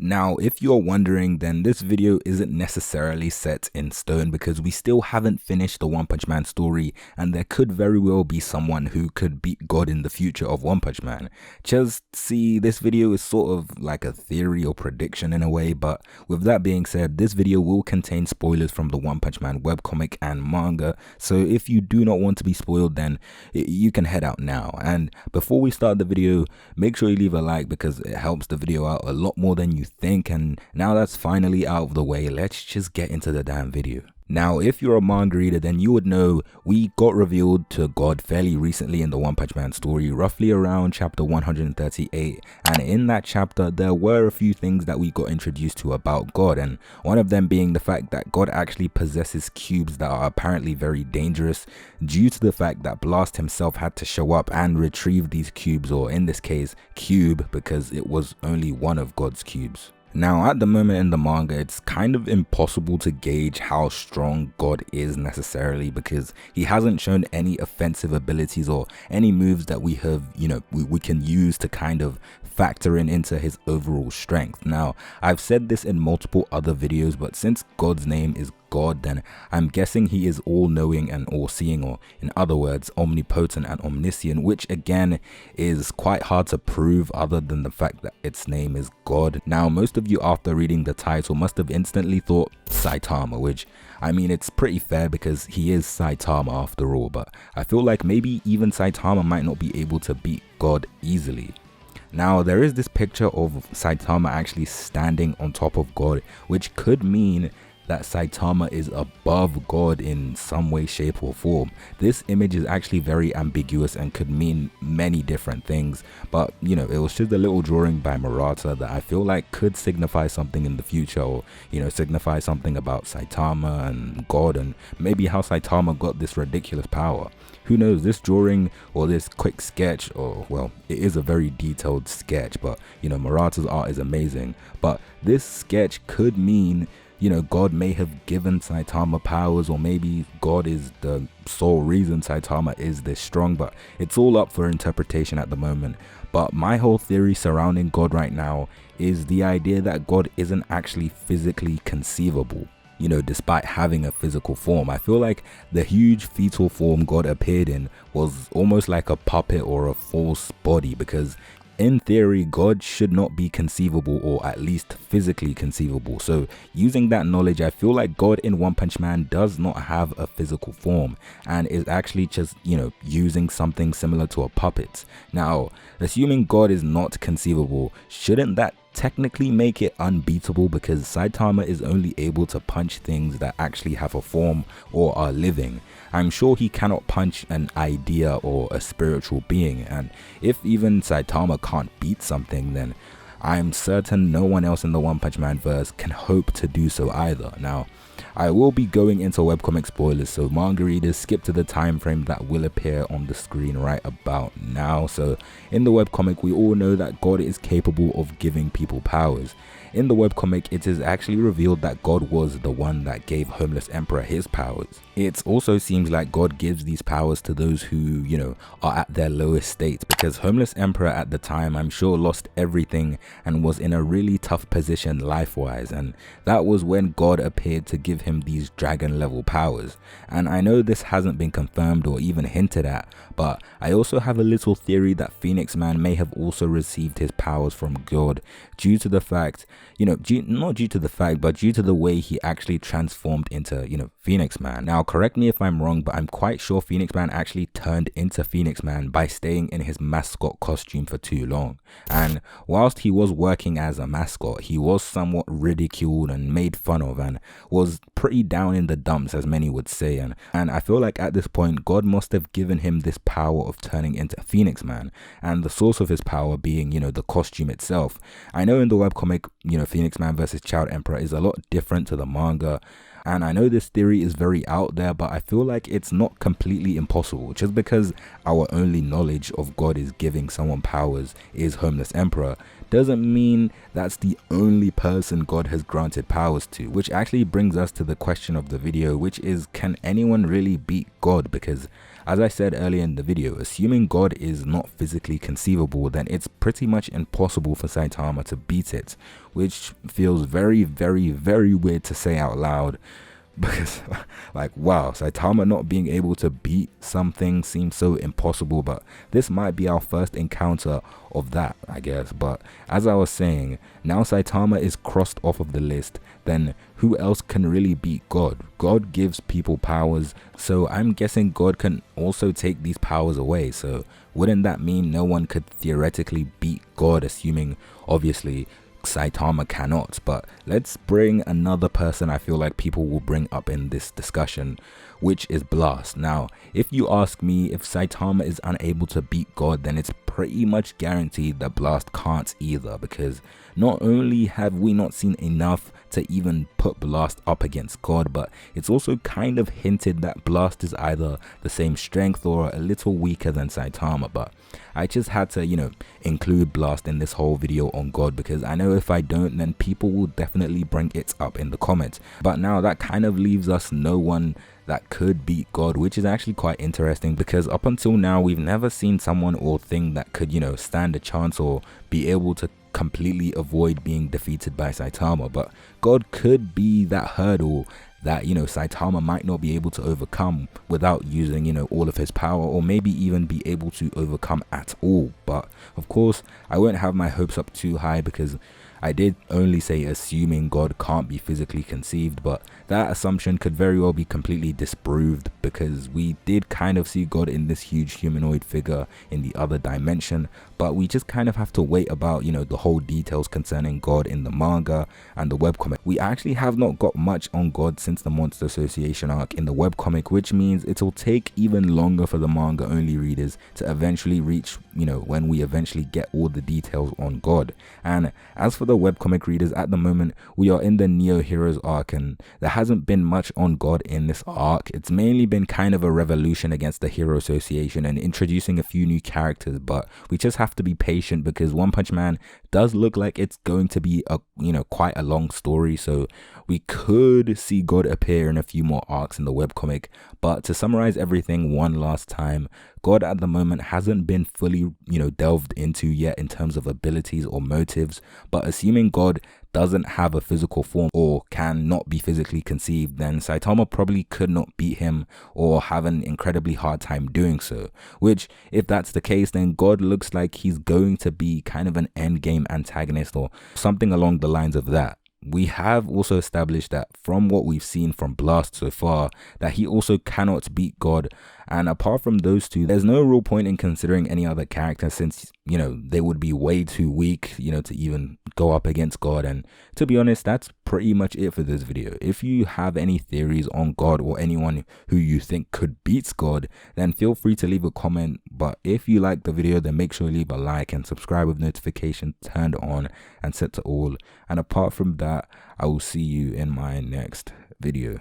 Now, if you're wondering, then this video isn't necessarily set in stone because we still haven't finished the One Punch Man story, and there could very well be someone who could beat God in the future of One Punch Man. Just see, this video is sort of like a theory or prediction in a way, but with that being said, this video will contain spoilers from the One Punch Man webcomic and manga, so if you do not want to be spoiled, then you can head out now. And before we start the video, make sure you leave a like because it helps the video out a lot more than you think. And now that's finally out of the way, let's just get into the damn video. Now, if you're a manga reader, then you would know we got revealed to God fairly recently in the One Punch Man story, roughly around chapter 138, and in that chapter there were a few things that we got introduced to about God, and one of them being the fact that God actually possesses cubes that are apparently very dangerous due to the fact that Blast himself had to show up and retrieve these cubes, or in this case cube, because it was only one of God's cubes. Now, at the moment in the manga, it's kind of impossible to gauge how strong God is necessarily because he hasn't shown any offensive abilities or any moves that we have, we can use to kind of factor into his overall strength. Now, I've said this in multiple other videos, but since God's name is God, then I'm guessing he is all-knowing and all-seeing, or in other words, omnipotent and omniscient, which again is quite hard to prove other than the fact that its name is God. Now, most of you after reading the title must have instantly thought Saitama, which I mean, it's pretty fair because he is Saitama after all, but I feel like maybe even Saitama might not be able to beat God easily. Now, there is this picture of Saitama actually standing on top of God, which could mean that Saitama is above God in some way, shape or form. This image is actually very ambiguous and could mean many different things, but it was just a little drawing by Murata that I feel like could signify something in the future, or signify something about Saitama and God, and maybe how Saitama got this ridiculous power. Who knows? This drawing or this quick sketch, or well, it is a very detailed sketch, but Murata's art is amazing, but this sketch could mean God may have given Saitama powers, or maybe God is the sole reason Saitama is this strong, but it's all up for interpretation at the moment. But my whole theory surrounding God right now is the idea that God isn't actually physically conceivable. Despite having a physical form, I feel like the huge fetal form God appeared in was almost like a puppet or a false body, because in theory, God should not be conceivable, or at least physically conceivable. So using that knowledge, I feel like God in One Punch Man does not have a physical form and is actually just, using something similar to a puppet. Now, assuming God is not conceivable, shouldn't that technically make it unbeatable, because Saitama is only able to punch things that actually have a form or are living? I'm sure he cannot punch an idea or a spiritual being, and if even Saitama can't beat something, then I'm certain no one else in the One Punch Man verse can hope to do so either. Now, I will be going into webcomic spoilers, so manga readers skip to the time frame that will appear on the screen right about now. So in the webcomic, we all know that God is capable of giving people powers. In the webcomic, it is actually revealed that God was the one that gave Homeless Emperor his powers. It also seems like God gives these powers to those who, are at their lowest state, because Homeless Emperor at the time, I'm sure, lost everything and was in a really tough position life-wise, and that was when God appeared to give him these dragon level powers. And I know this hasn't been confirmed or even hinted at, but I also have a little theory that Phoenix Man may have also received his powers from God due to the fact, not due to the fact, but due to the way he actually transformed into, Phoenix Man. Now, correct me if I'm wrong, but I'm quite sure Phoenix Man actually turned into Phoenix Man by staying in his mascot costume for too long. And whilst he was working as a mascot, he was somewhat ridiculed and made fun of, and was pretty down in the dumps, as many would say. And I feel like at this point, God must have given him this power of turning into Phoenix Man, and the source of his power being, the costume itself. I know in the webcomic, Phoenix Man versus Child Emperor is a lot different to the manga, and I know this theory is very out there, but I feel like it's not completely impossible. Just because our only knowledge of God is giving someone powers is Homeless Emperor doesn't mean that's the only person God has granted powers to, which actually brings us to the question of the video, which is, can anyone really beat God? Because as I said earlier in the video, assuming God is not physically conceivable, then it's pretty much impossible for Saitama to beat it, which feels very, very, very weird to say out loud. Because like, wow, Saitama not being able to beat something seems so impossible, but this might be our first encounter of that, I guess. But as I was saying, now Saitama is crossed off of the list, then who else can really beat God? God gives people powers, so I'm guessing God can also take these powers away. So wouldn't that mean no one could theoretically beat God, assuming obviously Saitama cannot? But let's bring another person I feel like people will bring up in this discussion, which is Blast. Now, if you ask me, if Saitama is unable to beat God, then it's pretty much guaranteed that Blast can't either, because not only have we not seen enough to even put Blast up against God, but it's also kind of hinted that Blast is either the same strength or a little weaker than Saitama. But I just had to, you know, include Blast in this whole video on God, because I know if I don't, then people will definitely bring it up in the comments. But now that kind of leaves us no one that could beat God, which is actually quite interesting, because up until now we've never seen someone or thing that could, you know, stand a chance or be able to completely avoid being defeated by Saitama. But God could be that hurdle that, you know, Saitama might not be able to overcome without using, you know, all of his power, or maybe even be able to overcome at all. But of course I won't have my hopes up too high, because I did only say assuming God can't be physically conceived, but that assumption could very well be completely disproved, because we did kind of see God in this huge humanoid figure in the other dimension. But we just kind of have to wait about, you know, the whole details concerning God in the manga and the webcomic. We actually have not got much on God since the Monster Association arc in the webcomic, which means it'll take even longer for the manga only readers to eventually reach, you know, when we eventually get all the details on God. And as for the webcomic readers, at the moment we are in the Neo Heroes arc, and there hasn't been much on God in this arc. It's mainly been kind of a revolution against the Hero Association and introducing a few new characters, but we just have to be patient, because One Punch Man does look like it's going to be a, you know, quite a long story, so we could see God appear in a few more arcs in the webcomic. But to summarize everything one last time, God at the moment hasn't been fully, you know, delved into yet in terms of abilities or motives. But assuming God doesn't have a physical form or can not be physically conceived, then Saitama probably could not beat him or have an incredibly hard time doing so. Which, if that's the case, then God looks like he's going to be kind of an endgame antagonist or something along the lines of that. We have also established that from what we've seen from Blast so far, that he also cannot beat God. And apart from those two, there's no real point in considering any other character, since, you know, they would be way too weak, you know, to even go up against God. And to be honest, that's pretty much it for this video. If you have any theories on God or anyone who you think could beat God, then feel free to leave a comment. But if you like the video, then make sure you leave a like and subscribe with notifications turned on and set to all. And apart from that, I will see you in my next video.